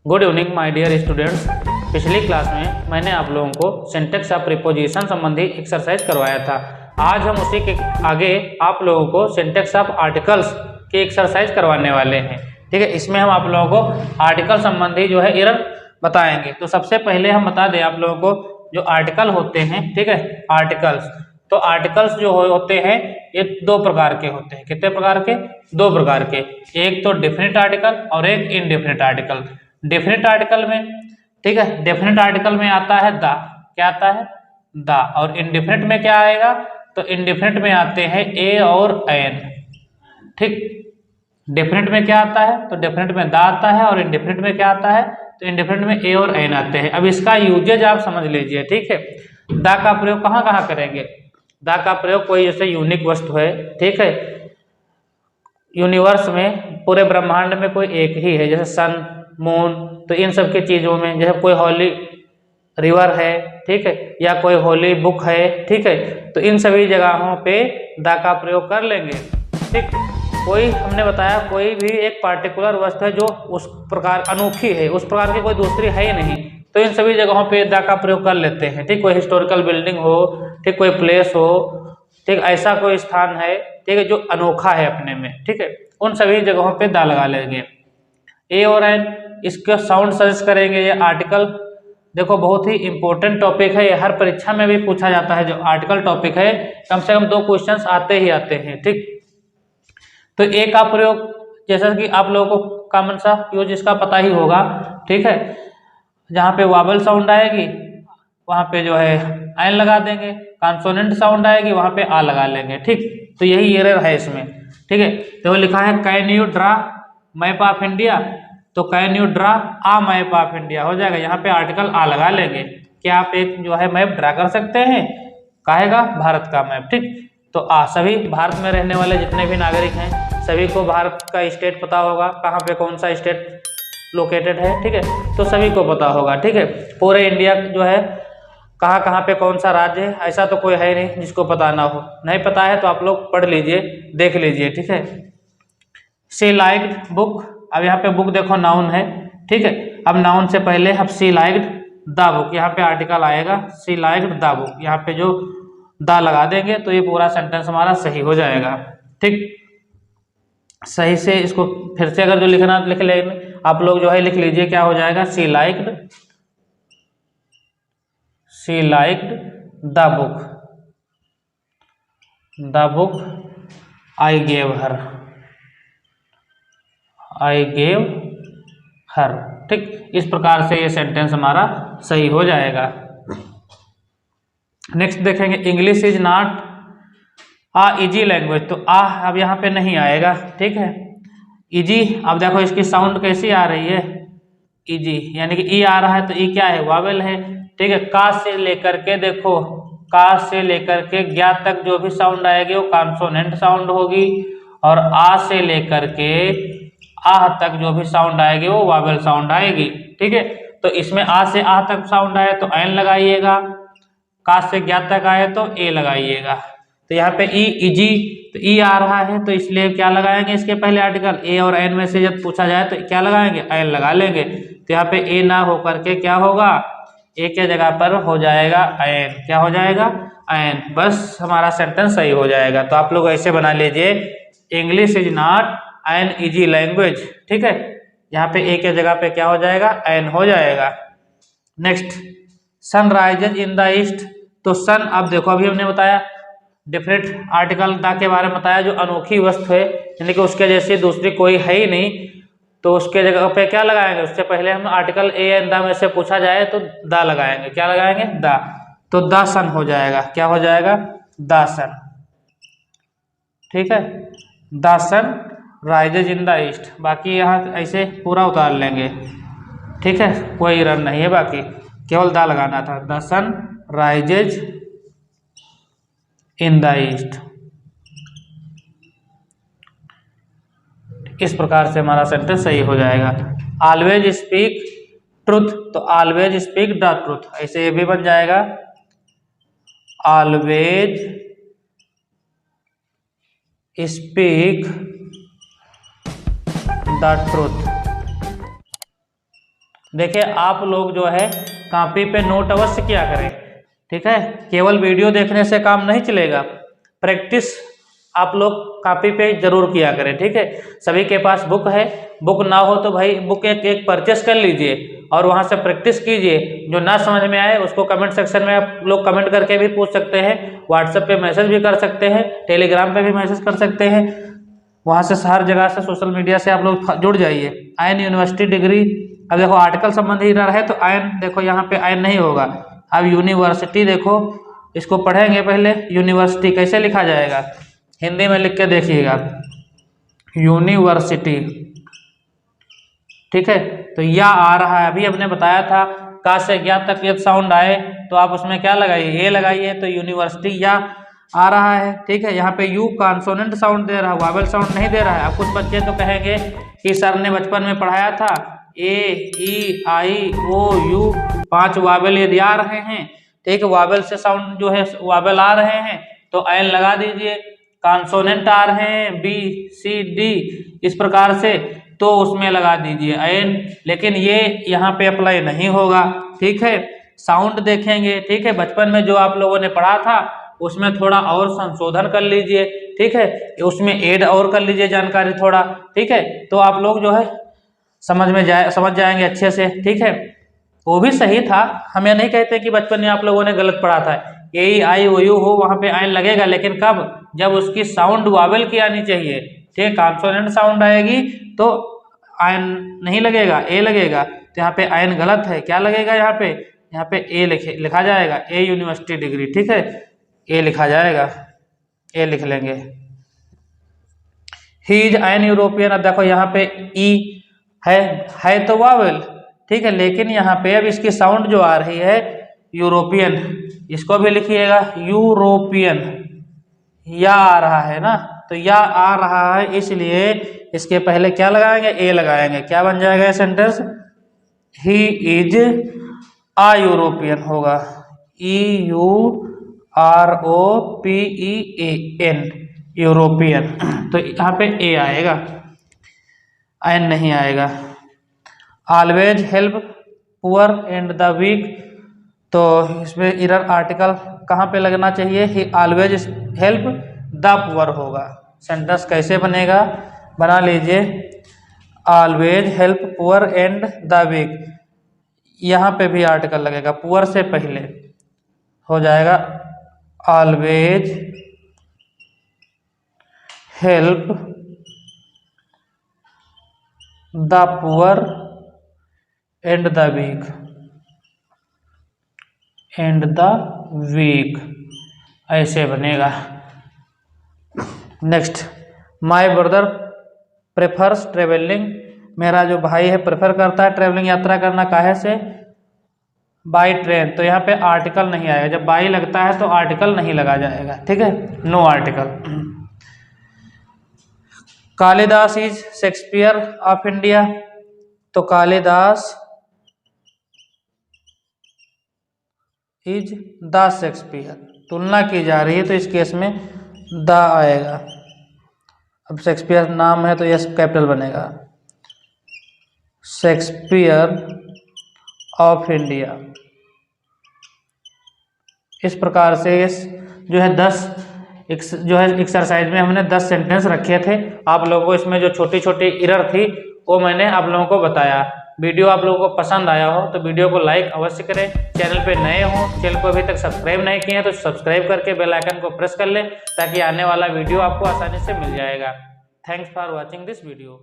Good evening my dear students. पिछली class में मैंने आप लोगों को सिंटैक्स ऑफ प्रीपोजिशन संबंधी एक्सरसाइज करवाया था। आज हम उसी के आगे आप लोगों को सिंटैक्स ऑफ आर्टिकल्स की एक्सरसाइज करवाने वाले हैं। ठीक है, इसमें हम आप लोगों को आर्टिकल संबंधी जो है एरर बताएंगे। तो सबसे पहले हम बता दें आप लोगों को जो आर्टिकल होते हैं, ठीक है, आर्टिकल्स। तो आर्टिकल्स जो होते हैं ये दो प्रकार के होते हैं। कितने प्रकार के? दो प्रकार के। एक तो डेफिनेट आर्टिकल और एक इनडेफिनेट आर्टिकल। डेफिनेट आर्टिकल में, ठीक है, डेफिनेट आर्टिकल में आता है द। क्या आता है? द। और इनडेफिनेट में क्या आएगा? तो इनडेफिनेट में आते हैं ए और एन। ठीक, डेफिनेट में क्या आता है? तो डेफिनेट में द आता है और इनडेफिनेट में क्या आता है? तो इनडेफिनेट में ए और एन आते हैं। अब इसका यूजेज आप समझ लीजिए। ठीक है, द का प्रयोग कहाँ कहाँ करेंगे? द का प्रयोग कोई जैसे यूनिक वस्तु है, ठीक है, यूनिवर्स में, पूरे ब्रह्मांड में कोई एक ही है, जैसे सन, मून, तो इन सब की चीजों में, जैसे कोई होली रिवर है, ठीक है, या कोई होली बुक है, ठीक है, तो इन सभी जगहों पे द का प्रयोग कर लेंगे। ठीक, कोई हमने बताया कोई भी एक पार्टिकुलर वस्तु है जो उस प्रकार अनोखी है, उस प्रकार की कोई दूसरी है ही नहीं, तो इन सभी जगहों पे द का प्रयोग कर लेते हैं। ठीक, कोई हिस्टोरिकल बिल्डिंग हो, ठीक, कोई प्लेस हो, ठीक, ऐसा कोई स्थान है, ठीक है, जो अनोखा है अपने में, ठीक है, उन सभी जगहों पे द लगा लेंगे। ए और एन, इसका साउंड सर्च करेंगे। ये आर्टिकल देखो बहुत ही इंपॉर्टेंट टॉपिक है, ये हर परीक्षा में भी पूछा जाता है। जो आर्टिकल टॉपिक है कम से कम 2 क्वेश्चंस आते ही आते हैं। ठीक, तो ए का प्रयोग जैसा कि आप लोगों को कॉमन सा यूज इसका पता ही होगा, ठीक है, जहाँ पे वावल साउंड आएगी वहाँ पे जो है एन लगा देंगे, कॉन्सोनेंट साउंड आएगी वहाँ पे आ लगा लेंगे। ठीक, तो यही एरर है इसमें। ठीक है, तो लिखा है can you draw map of India, तो can you draw a map of India हो जाएगा। यहाँ पे आर्टिकल आ लगा लेंगे। क्या आप एक जो है मैप ड्रा कर सकते हैं? कहेगा भारत का मैप। ठीक, तो सभी भारत में रहने वाले जितने भी नागरिक हैं सभी को भारत का स्टेट पता होगा, कहाँ पे कौन सा स्टेट लोकेटेड है, ठीक है, तो सभी को पता होगा। ठीक है, पूरे इंडिया जो है कहाँ कहाँ पे कौन सा राज्य है, ऐसा तो कोई है नहीं जिसको पता ना हो। नहीं पता है तो आप लोग पढ़ लीजिए, देख लीजिए। ठीक है, सी लाइक्ड बुक, अब यहाँ पे बुक देखो नाउन है, ठीक है, अब नाउन से पहले अब सी लाइक्ड द बुक, यहाँ पे आर्टिकल आएगा सी लाइक्ड द बुक, यहाँ पे जो द लगा देंगे तो ये पूरा सेंटेंस हमारा सही हो जाएगा। ठीक, सही से इसको फिर से अगर जो लिखना लिख लेंगे आप लोग जो है लिख लीजिए, क्या हो जाएगा? She liked the book I gave her. ठीक, इस प्रकार से ये सेंटेंस हमारा सही हो जाएगा। नेक्स्ट देखेंगे, English is not a easy language, तो अब यहाँ पे नहीं आएगा। ठीक है, इजी, अब देखो इसकी साउंड कैसी आ रही है? इजी, यानी कि ई आ रहा है, तो ई क्या है? वावेल है। ठीक है, का से लेकर के देखो, का से लेकर के ज्ञा तक जो भी साउंड आएगी वो कॉन्सोनेंट साउंड होगी, और आ से लेकर के आह तक जो भी साउंड आएगी वो वावेल साउंड आएगी। ठीक है, तो इसमें आ से आह तक साउंड आए तो एन लगाइएगा, का से ज्ञा तक आए तो ए लगाइएगा। तो यहाँ पे ई इजी, तो ई आ रहा है तो इसलिए क्या लगाएंगे इसके पहले आर्टिकल? ए और एन में से जब पूछा जाए तो क्या लगाएंगे? एन लगा लेंगे। तो यहाँ पे ए ना होकर के क्या होगा? ए के जगह पर हो जाएगा एन। क्या हो जाएगा? एन। बस हमारा सेंटेंस सही हो जाएगा। तो आप लोग ऐसे बना लीजिए, English is not an easy language. ठीक है, यहाँ पे ए के जगह पे क्या हो जाएगा? एन हो जाएगा। Next, sun rises in the east, तो सन, अब देखो अभी हमने बताया डिफरेंट आर्टिकल द के बारे में बताया, जो अनोखी वस्तु है यानी कि उसके जैसी दूसरी कोई है ही नहीं, तो उसके जगह पे क्या लगाएंगे? उससे पहले हम आर्टिकल ए एंड द में से पूछा जाए तो द लगाएंगे। क्या लगाएंगे? द। तो द सन हो जाएगा। क्या हो जाएगा? The sun. ठीक है, the sun rises in the east. बाकी यहाँ ऐसे पूरा उतार लेंगे। ठीक है, कोई एरर नहीं है, बाकी केवल द लगाना था। The sun rises in the east. इस प्रकार से हमारा सेंटेंस सही हो जाएगा। ऑलवेज स्पीक ट्रुथ, तो ऑलवेज स्पीक द ट्रुथ, ऐसे ये भी बन जाएगा ऑलवेज स्पीक द ट्रुथ। देखिए आप लोग जो है कॉपी पे नोट अवश्य किया करें, ठीक है। केवल वीडियो देखने से काम नहीं चलेगा, प्रैक्टिस आप लोग कॉपी पे जरूर किया करें, ठीक है। सभी के पास बुक है, बुक ना हो तो भाई बुक एक परचेस कर लीजिए और वहाँ से प्रैक्टिस कीजिए। जो ना समझ में आए उसको कमेंट सेक्शन में आप लोग कमेंट करके भी पूछ सकते हैं, व्हाट्सएप पे मैसेज भी कर सकते हैं, टेलीग्राम पे भी मैसेज कर सकते हैं। वहाँ से हर जगह से सोशल मीडिया से आप लोग जुड़ जाइए। आयन यूनिवर्सिटी डिग्री, अब देखो आर्टिकल संबंधी इधर है तो आयन, देखो यहाँ पे आयन नहीं होगा। अब यूनिवर्सिटी देखो, इसको पढ़ेंगे पहले। यूनिवर्सिटी कैसे लिखा जाएगा, हिंदी में लिख के देखिएगा, यूनिवर्सिटी, ठीक है। तो या आ रहा है, अभी हमने बताया था का से ज्ञा तक यदि साउंड आए तो आप उसमें क्या लगाइए, ए लगाइए, तो यूनिवर्सिटी या आ रहा है, ठीक है। यहाँ पे यू कॉन्सोनेंट साउंड दे रहा है, वावेल साउंड नहीं दे रहा है। अब कुछ बच्चे तो कहेंगे कि सर ने बचपन में पढ़ाया था ए ई आई ओ यू 5 वावेल यदि आ रहे हैं, ठीक है, वावेल से साउंड जो है वावेल आ रहे हैं तो एन लगा दीजिए। कॉन्सोनेंट आ रहे हैं बी सी डी इस प्रकार से, तो उसमें लगा दीजिए एन, लेकिन ये यहाँ पे अप्लाई नहीं होगा, ठीक है। साउंड देखेंगे, ठीक है, बचपन में जो आप लोगों ने पढ़ा था उसमें थोड़ा और संशोधन कर लीजिए, ठीक है, उसमें ऐड और कर लीजिए जानकारी थोड़ा, ठीक है। तो आप लोग जो है समझ जाएंगे अच्छे से, ठीक है। वो भी सही था, हम ये नहीं कहते कि बचपन में आप लोगों ने गलत पढ़ा था। ए आई ओ यू हो वहाँ पे आयन लगेगा, लेकिन कब, जब उसकी साउंड वावेल की आनी चाहिए, ठीक है। कॉन्सोनेंट साउंड आएगी तो आयन नहीं लगेगा, ए लगेगा। तो यहाँ पे आयन गलत है, क्या लगेगा यहाँ पे ए लिखा जाएगा, ए यूनिवर्सिटी डिग्री, ठीक है, ए लिखा जाएगा, ए लिख लेंगे। ही इज आयन यूरोपियन, अब देखो यहाँ पे ई है तो वावेल, ठीक है, लेकिन यहाँ पे अब इसकी साउंड जो आ रही है यूरोपियन, इसको भी लिखिएगा यूरोपियन, या आ रहा है ना, तो या आ रहा है, इसलिए इसके पहले क्या लगाएंगे, ए लगाएंगे। क्या बन जाएगा sentence, he is a European होगा, E U R O P E A N, European. तो यहाँ पे ए आएगा, एन नहीं आएगा। Always help poor and the weak, तो इसमें इरर आर्टिकल कहाँ पे लगना चाहिए, he always help the poor होगा। सेंटेंस कैसे बनेगा, बना लीजिए, always help poor and the weak, यहाँ पे भी आर्टिकल लगेगा, पुअर से पहले हो जाएगा always help the poor and the weak, ऐसे बनेगा। Next, my brother prefers travelling, मेरा जो भाई है प्रेफर करता है ट्रेवलिंग, यात्रा करना, काहे से, बाई ट्रेन। तो यहाँ पे आर्टिकल नहीं आएगा, जब बाई लगता है तो आर्टिकल नहीं लगा जाएगा, ठीक है, no article. Kalidas is Shakespeare of India, तो कालिदास इज द शेक्सपियर, तुलना की जा रही है तो इस केस में द आएगा। अब शेक्सपियर नाम है तो यस कैपिटल बनेगा, शेक्सपियर ऑफ इंडिया। इस प्रकार से जो है 10 जो है एक्सरसाइज में हमने 10 सेंटेंस रखे थे। आप लोगों को इसमें जो छोटी छोटी एरर थी वो मैंने आप लोगों को बताया। वीडियो आप लोगों को पसंद आया हो तो वीडियो को लाइक अवश्य करें। चैनल पे नए हो, चैनल को अभी तक सब्सक्राइब नहीं किए हैं तो सब्सक्राइब करके बेल आइकन को प्रेस कर लें ताकि आने वाला वीडियो आपको आसानी से मिल जाएगा। Thanks for watching this video.